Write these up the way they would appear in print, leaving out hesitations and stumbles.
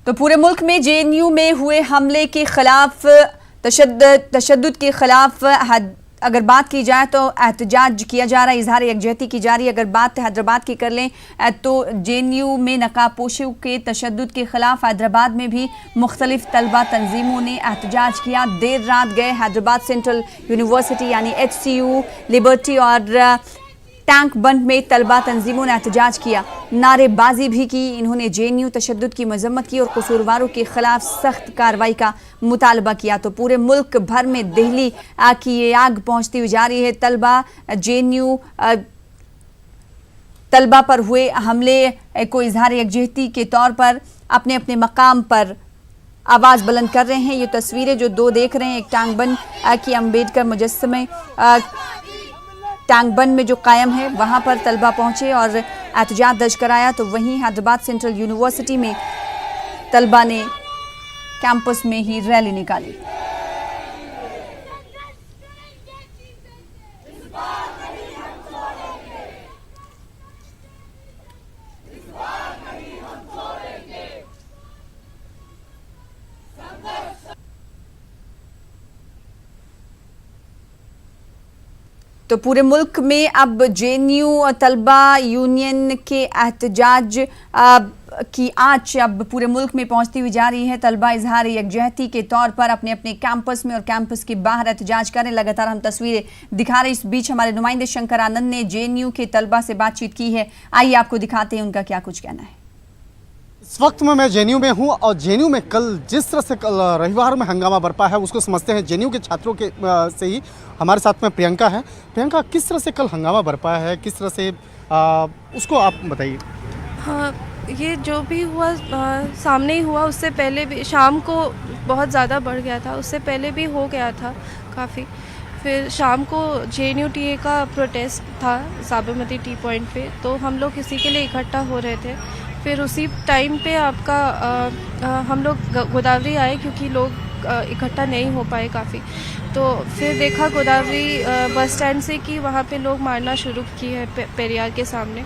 तो पूरे मुल्क में जेएनयू में हुए हमले के खिलाफ तशद्दुद के खिलाफ अगर बात की जाए तो एहतजाज किया जा रहा है, इजहार यकजहती की जा रही है। अगर बात हैदराबाद की कर लें तो जेएनयू में नकाबपोशियों के तशद्दुद के खिलाफ हैदराबाद में भी मुख्तलिफ तलबा तंजीमों ने एहतजाज किया। देर रात गए हैदराबाद सेंट्रल यूनिवर्सिटी यानी HCU, लिबर्टी और टैंक बंद में तलबा तंजीमों ने एहतजाज किया, नारेबाजी भी की। इन्होंने जेएनयू तशद्दुद की मजम्मत की और कसूरवारों के खिलाफ सख्त कार्रवाई का मुतालबा किया। तो पूरे मुल्क भर में दिल्ली की ये आग पहुंचती हुई जा रही है। तलबा जेएनयू तलबा पर हुए हमले को इजहार यकजहती के तौर पर अपने अपने मकाम पर आवाज़ बुलंद कर रहे हैं। ये तस्वीरें जो दो देख रहे हैं, एक टैंक बंद की अम्बेडकर मुजस्समे टैंक बंद में जो कायम है वहां पर तलबा पहुंचे और एहतजाज दर्ज कराया। तो वहीं हैदराबाद सेंट्रल यूनिवर्सिटी में तलबा ने कैंपस में ही रैली निकाली। तो पूरे मुल्क में अब जेएनयू तलबा यूनियन के एहतजाज की आंच अब पूरे मुल्क में पहुंचती हुई जा रही है। तलबा इजहार यकजहती के तौर पर अपने अपने कैंपस में और कैंपस के बाहर एहतजाज करें। लगातार हम तस्वीरें दिखा रहे हैं। इस बीच हमारे नुमाइंदे शंकर आनंद ने जेएनयू के तलबा से बातचीत की है। आइए आपको दिखाते हैं उनका क्या कुछ कहना है। इस वक्त में मैं जेएनयू में हूं और जेएनयू में कल जिस तरह से कल रविवार में हंगामा बरपा है उसको समझते हैं जेएनयू के छात्रों के से ही। हमारे साथ में प्रियंका है। प्रियंका, किस तरह से कल हंगामा बरपा है, किस तरह से उसको आप बताइए। हाँ, ये जो भी हुआ सामने ही हुआ। उससे पहले भी शाम को बहुत ज़्यादा बढ़ गया था, उससे पहले भी हो गया था काफ़ी। फिर शाम को जेएनयू टीए का प्रोटेस्ट था साबरमती टी पॉइंट पे, तो हम लोग इसी के लिए इकट्ठा हो रहे थे। फिर उसी टाइम पे आपका हम लोग गोदावरी आए क्योंकि लोग इकट्ठा नहीं हो पाए काफ़ी। तो फिर देखा गोदावरी बस स्टैंड से कि वहाँ पे लोग मारना शुरू किए हैं पेरियार के सामने,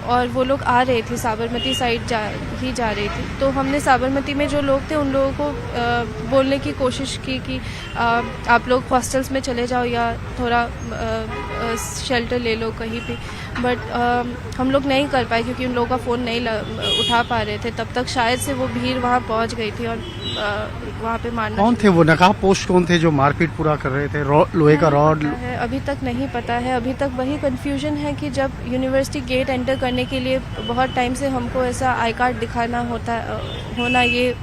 और वो लोग आ रहे थे साबरमती साइड जा रही थी। तो हमने साबरमती में जो लोग थे उन लोगों को बोलने की कोशिश की कि आप लोग हॉस्टल्स में चले जाओ या थोड़ा शेल्टर ले लो कहीं भी। बट हम लोग नहीं कर पाए क्योंकि उन लोगों का फ़ोन नहीं उठा पा रहे थे। तब तक शायद से वो भीड़ वहाँ पहुँच गई थी और वहाँ पे मारना। कौन थे वो नकाबपोश, कौन थे जो मारपीट पूरा कर रहे थे? लोहे का रॉड है अभी तक नहीं पता है। अभी तक वही कंफ्यूजन है कि जब यूनिवर्सिटी गेट एंटर करने के लिए बहुत टाइम से हमको ऐसा आई कार्ड दिखाना होना ये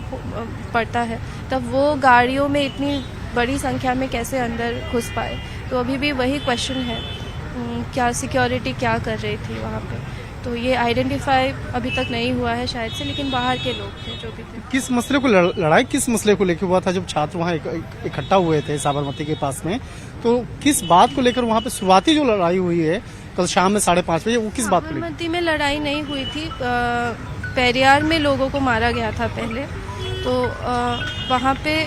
पड़ता है, तब वो गाड़ियों में इतनी बड़ी संख्या में कैसे अंदर घुस पाए। तो अभी भी वही क्वेश्चन है, क्या सिक्योरिटी क्या कर रही थी वहाँ पे। तो ये आइडेंटिफाई अभी तक नहीं हुआ है शायद से, लेकिन बाहर के लोग थे जो भी थे। किस मसले को लड़ाई किस मसले को लेकर हुआ था जब छात्र वहाँ इकट्ठा हुए थे साबरमती के पास में? तो किस बात को लेकर वहाँ पे शुरुआती जो लड़ाई हुई है कल शाम में 5:30 बजे, वो किस बात को लेकर? साबरमती में लड़ाई नहीं हुई थी, पेरियार में लोगों को मारा गया था पहले। तो वहाँ पे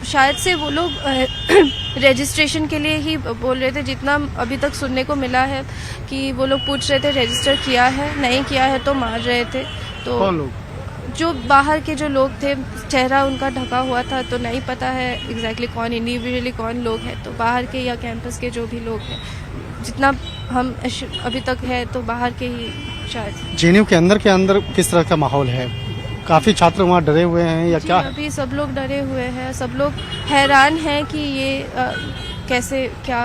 शायद से वो लोग रजिस्ट्रेशन के लिए ही बोल रहे थे। जितना अभी तक सुनने को मिला है कि वो लोग पूछ रहे थे रजिस्टर किया है, नहीं किया है तो मार रहे थे। तो कौन लोग? जो बाहर के जो लोग थे, चेहरा उनका ढका हुआ था, तो नहीं पता है एग्जैक्टली कौन इंडिविजुअली कौन लोग हैं। तो बाहर के या कैंपस के जो भी लोग हैं, जितना हम अभी तक है तो बाहर के ही शायद। जेएनयू के अंदर किस तरह का माहौल है? काफ़ी छात्र वहाँ डरे हुए हैं या क्या? अभी सब लोग डरे हुए हैं, सब लोग हैरान हैं कि ये कैसे क्या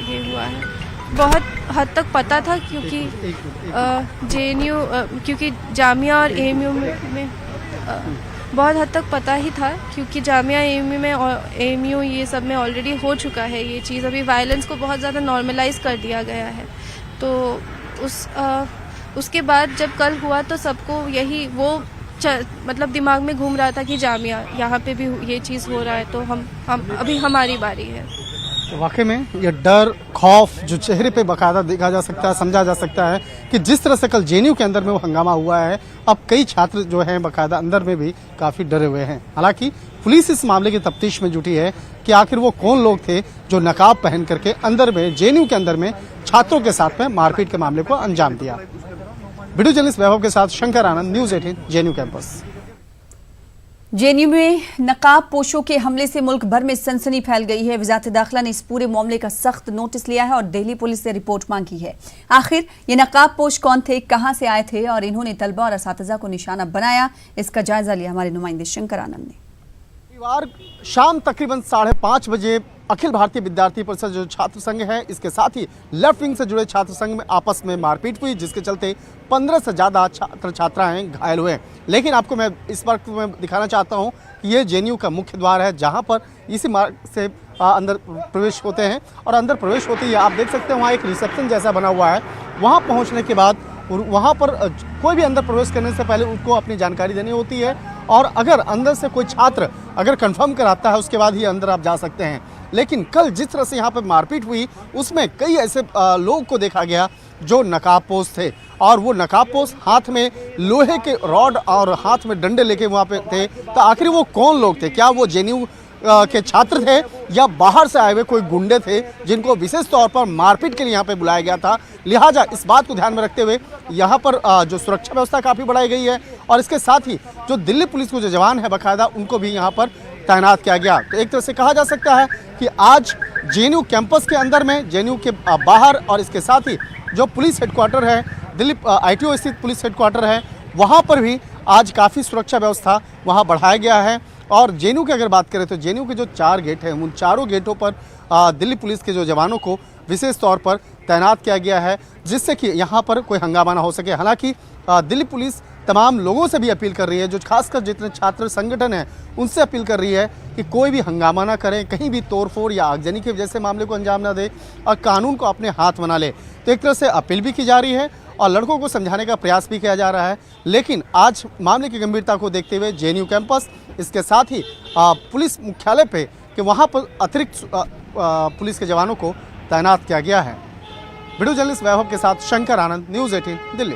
ये हुआ है। बहुत हद तक पता था क्योंकि जेएनयू क्योंकि जामिया और एएमयू में बहुत हद तक पता ही था, क्योंकि जामिया एएमयू में और एएमयू ये सब में ऑलरेडी हो चुका है ये चीज़। अभी वायलेंस को बहुत ज़्यादा नॉर्मलाइज कर दिया गया है। तो उसके बाद जब कल हुआ तो सबको यही वो मतलब दिमाग में घूम रहा था कि जामिया यहाँ पे भी ये चीज़ हो रहा है, तो हम अभी हमारी बारी है। तो वाकई में ये डर खौफ जो चेहरे पे बकायदा देखा जा सकता है, समझा जा सकता है कि जिस तरह से कल जेएनयू के अंदर में वो हंगामा हुआ है, अब कई छात्र जो हैं बकायदा अंदर में भी काफ़ी डरे हुए हैं। हालांकि पुलिस इस मामले की तफ्तीश में जुटी है कि आखिर वो कौन लोग थे जो नकाब पहन करके अंदर में जेएनयू के अंदर में छात्रों के साथ में मारपीट के मामले को अंजाम दिया। वीडियो जर्नलिस्ट वैभव के साथ शंकर आनंद, न्यूज 18 जेएनयू कैंपस। जेएनयू में नकाब पोशों के हमले से मुल्क भर में सनसनी फैल गई है। वजारत दाखिला ने इस पूरे मामले का सख्त नोटिस लिया है और दिल्ली पुलिस से रिपोर्ट मांगी है। आखिर ये नकाब पोश कौन थे, कहां से आए थे और इन्होंने तलबा और असातिज़ा को निशाना बनाया, इसका जायजा लिया हमारे नुमाइंदे शंकर आनंद ने। रविवार शाम तकरीबन 5:30 बजे अखिल भारतीय विद्यार्थी परिषद जो छात्र संघ है, इसके साथ ही लेफ्ट विंग से जुड़े छात्र संघ में आपस में मारपीट हुई, जिसके चलते 15 से ज़्यादा छात्र छात्राएं घायल हुए। लेकिन आपको मैं इस वक्त में दिखाना चाहता हूं कि ये जेएनयू का मुख्य द्वार है, जहां पर इसी मार्ग से अंदर प्रवेश होते हैं और अंदर प्रवेश होते ही आप देख सकते हैं वहाँ एक रिसेप्शन जैसा बना हुआ है। वहाँ पहुँचने के बाद वहाँ पर कोई भी अंदर प्रवेश करने से पहले उनको अपनी जानकारी देनी होती है और अगर अंदर से कोई छात्र अगर कंफर्म कराता है उसके बाद ही अंदर आप जा सकते हैं। लेकिन कल जिस तरह से यहाँ पर मारपीट हुई उसमें कई ऐसे लोग को देखा गया जो नकाबपोश थे और वो नकाबपोश हाथ में लोहे के रॉड और हाथ में डंडे लेके वहाँ पे थे। तो आखिर वो कौन लोग थे? क्या वो जेएनयू के छात्र थे या बाहर से आए हुए कोई गुंडे थे जिनको विशेष तौर पर मारपीट के लिए यहाँ पे बुलाया गया था? लिहाजा इस बात को ध्यान में रखते हुए यहाँ पर जो सुरक्षा व्यवस्था काफ़ी बढ़ाई गई है और इसके साथ ही जो दिल्ली पुलिस के जो जवान है बाकायदा उनको भी यहाँ पर तैनात किया गया। तो एक तरह से कहा जा सकता है कि आज जेएनयू कैंपस के अंदर में, जेएनयू के बाहर और इसके साथ ही जो पुलिस हेडक्वार्टर है, दिल्ली ITO स्थित पुलिस हेडक्वार्टर है, वहाँ पर भी आज काफ़ी सुरक्षा व्यवस्था वहाँ बढ़ाया गया है। और जेएनयू की अगर बात करें तो जेएनयू के जो 4 गेट हैं उन चारों गेटों पर दिल्ली पुलिस के जो जवानों को विशेष तौर पर तैनात किया गया है, जिससे कि यहाँ पर कोई हंगामा ना हो सके। हालांकि दिल्ली पुलिस तमाम लोगों से भी अपील कर रही है, जो खासकर जितने छात्र संगठन हैं उनसे अपील कर रही है कि कोई भी हंगामा ना करें, कहीं भी तोड़फोड़ या आगजनी के जैसे मामले को अंजाम ना दे और कानून को अपने हाथ बना ले। तो एक तरह से अपील भी की जा रही है और लड़कों को समझाने का प्रयास भी किया जा रहा है। लेकिन आज मामले की गंभीरता को देखते हुए जेएनयू कैंपस, इसके साथ ही पुलिस मुख्यालय पे कि वहाँ पर अतिरिक्त पुलिस के जवानों को तैनात किया गया है। वीडियो जर्नलिस्ट वैभव के साथ शंकर आनंद, न्यूज 18 दिल्ली।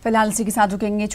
फिलहाल इसी के साथ रुकेंगे।